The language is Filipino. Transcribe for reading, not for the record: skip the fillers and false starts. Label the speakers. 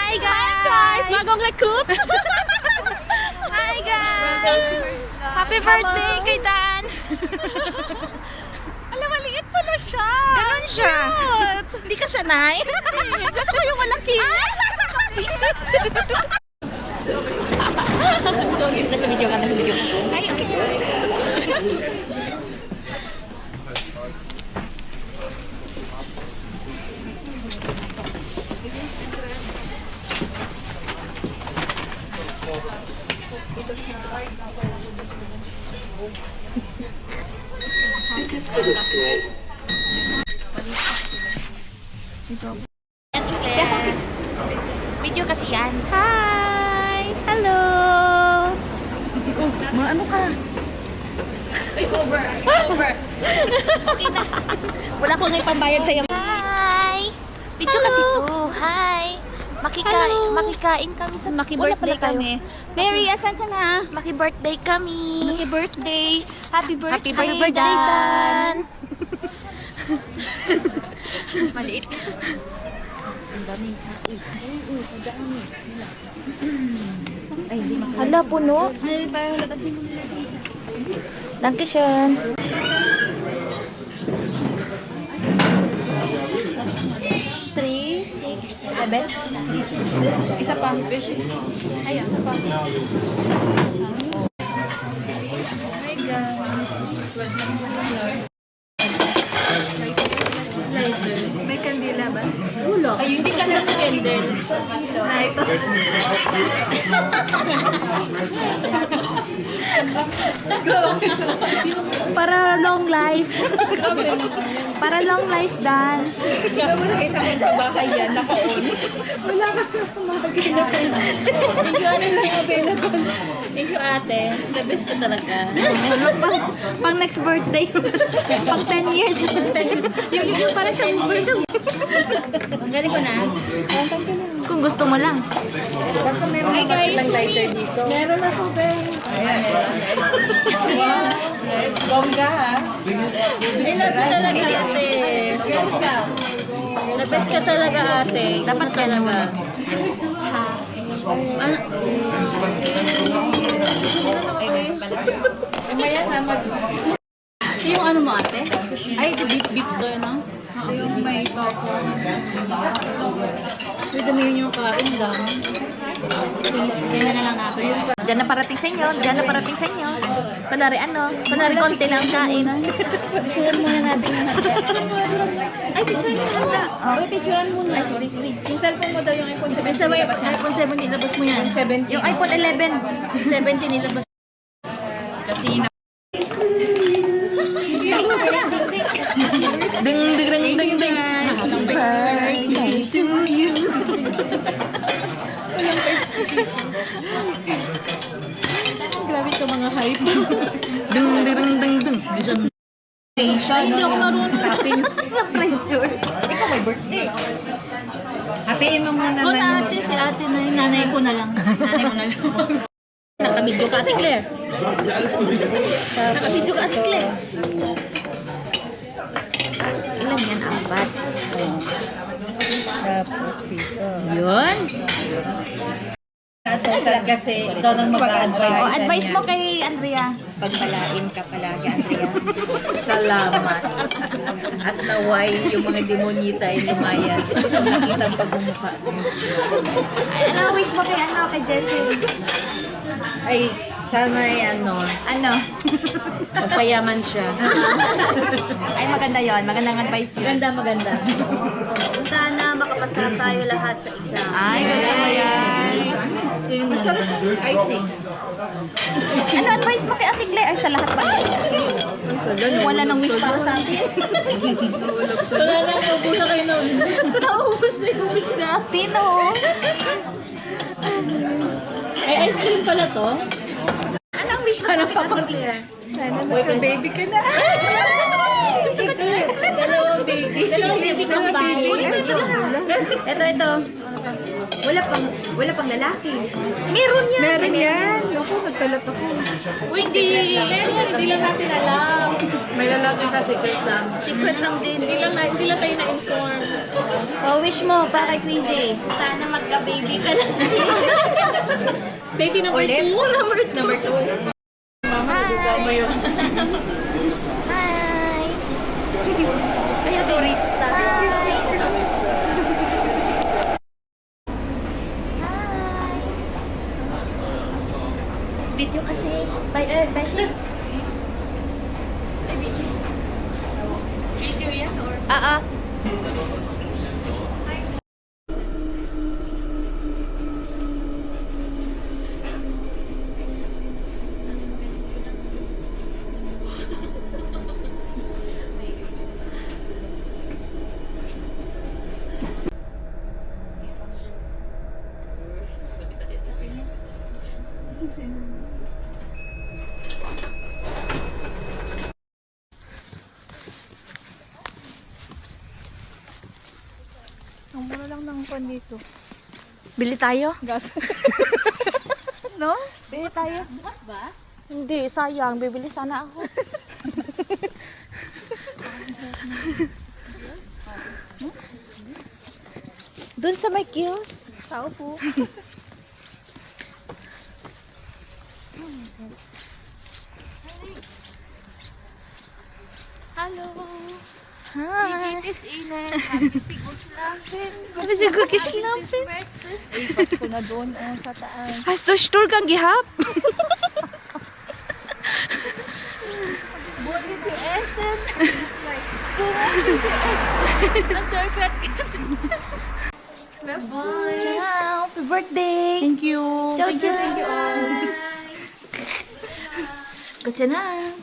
Speaker 1: Hi guys!
Speaker 2: Bagong recruit!
Speaker 1: Hi guys! Happy birthday kay Dan!
Speaker 2: Alam, maliit pala siya.
Speaker 1: Ganon siya.
Speaker 2: Cute.
Speaker 1: Hindi ka sanay?
Speaker 2: Gusto ko yung malaki.
Speaker 1: Isip!
Speaker 2: Sorry, nasa video ka, nasa video ka. Ay, okay. Video kasi yan. Hi! Hello! Oh, ano ka?
Speaker 1: Ay, over!
Speaker 2: Okay na.
Speaker 1: Wala ko ngayon pambayad sa'yo.
Speaker 2: Hi! Video kasi to. Hi! Makikain kami sa
Speaker 3: Maki-birthday kami. Mary, asan ka na?
Speaker 2: Maki-birthday kami.
Speaker 3: Maki-birthday. Happy birthday,
Speaker 2: Happy birthday, Dan!
Speaker 1: Maliit.
Speaker 2: Hala, puno.
Speaker 3: Ay, parang latasin mo.
Speaker 2: Dankeschön. Three, six, seven.
Speaker 3: Isa pa. Ay, isa pa. May kandila ba? Ulo. Ay, hindi ka na sa candle. Na ito.
Speaker 2: Para long life. Para long life, Dan.
Speaker 3: Ikaw mo nakita ko sa bahay yan, naka-on. Wala kasi ako makakita. Thank you, ano lang available. Thank you, ate. The best ko talaga.
Speaker 2: Pang next birthday. Pang 10 years.
Speaker 3: Yung para siyang, ang galing ko na.
Speaker 2: Kung gusto mo lang.
Speaker 3: Hi guys, meron ako, Ben. Bongga ha. I love you talaga, ate. The best ka talaga, ate. Dapat talaga. Ano? Umaya na yung ano mo, ate? Ay, ito beef to, no? Yung may tofu. Pwede mo yun yung kain lang. Ganyan na lang natin.
Speaker 2: Diyan na parating sa inyo. Diyan na parating sa inyo. Kunwari ano? Kunwari konti lang kain.
Speaker 3: Picturean muna natin yung natin.
Speaker 2: Ay, picture niyo muna.
Speaker 3: Oh, picturean muna.
Speaker 2: Ay, sorry, sorry.
Speaker 3: Yung cellphone mo daw yung iPhone 17.
Speaker 2: Sa may iPhone 7 nilabas mo yan.
Speaker 3: 17.
Speaker 2: Yung iPhone 11. 17 nilabas.
Speaker 1: Kasi na...
Speaker 2: Ding, ding, ding, ding, ding. Birthday to you.
Speaker 3: Grabe ka mga hype.
Speaker 2: Ding, ding, ding, ding.
Speaker 3: Ay, hindi ako marunong.
Speaker 2: Na-pressure.
Speaker 1: Ikaw may birthday.
Speaker 2: Hatiin mo muna
Speaker 3: Kung ate, si ate na yun, nanay ko na lang. Nanay mo na lang.
Speaker 2: Nakabidyo ka, Ate Claire. Nakabidyo ka, Ate Claire. Ilan yan? 4.
Speaker 1: Tapos dito.
Speaker 2: Yun.
Speaker 1: Kasi ikaw nang mag-advise.
Speaker 2: O, advice mo kay Andrea.
Speaker 1: Pagpalain ka palagi, Andrea.
Speaker 4: Salamat. At naway yung mga demonita ay lumayas. Kung nakita ang pagmumukha.
Speaker 2: Ano wish mo kay ano, kay Jessie?
Speaker 4: Ay, sana'y
Speaker 2: Ano?
Speaker 4: magpayaman siya.
Speaker 2: Ay, maganda yon. Magandang advice yun.
Speaker 4: Maganda.
Speaker 3: Sana makapasa tayo lahat sa exam.
Speaker 2: Ay, gusto mo yan.
Speaker 4: Icing.
Speaker 2: Ano advice mo kay Ate Claire? Ay, sa lahat pa. Wala nang wish para sa atin.
Speaker 4: Wala na, upo na kayo noon.
Speaker 2: Naubos na yung wish natin, oh.
Speaker 4: Ay, ice cream pala to.
Speaker 1: Anong wish para pa, Claire? Sana magka-baby ka na. Gusto ko na.
Speaker 4: Dalawa
Speaker 3: Dalawang baby combine.
Speaker 2: Ito. Wala pang lalaki.
Speaker 1: Meron yan. Ako, nagkalat ako.
Speaker 3: Uy, hindi. Hindi lang natin alam.
Speaker 4: May lalaki sa secret lang.
Speaker 2: Secret lang din.
Speaker 3: Hindi lang tayo na-inform.
Speaker 2: Oh, wish mo para kay Queasy. Sana magka-baby ka na.
Speaker 3: Baby number 2.
Speaker 4: Number 2.
Speaker 2: Hi! Hi! Kaya turista. Turista. Hi! Video kasi. Beshi.
Speaker 3: Video yan or?
Speaker 2: Ang mura lang ng kon dito. Bili tayo?
Speaker 3: Gas.
Speaker 2: No? Bili tayo.
Speaker 3: Bukas ba?
Speaker 2: Hindi, sayang. Bibili sana ako. Doon sa may kiosk.
Speaker 3: Tao po. Hello.
Speaker 2: Hi.
Speaker 3: It is Inen. Happy Sigos Lampin.
Speaker 2: Ano si Cookies Lampin?
Speaker 3: Pasko na doon sa taas.
Speaker 2: Has to store kang gihap?
Speaker 3: Buti si Essen. Buti si Essen. Ang perfect. Bye.
Speaker 2: Ciao! Happy birthday!
Speaker 3: Thank you.
Speaker 2: Ciao, ciao! Good na.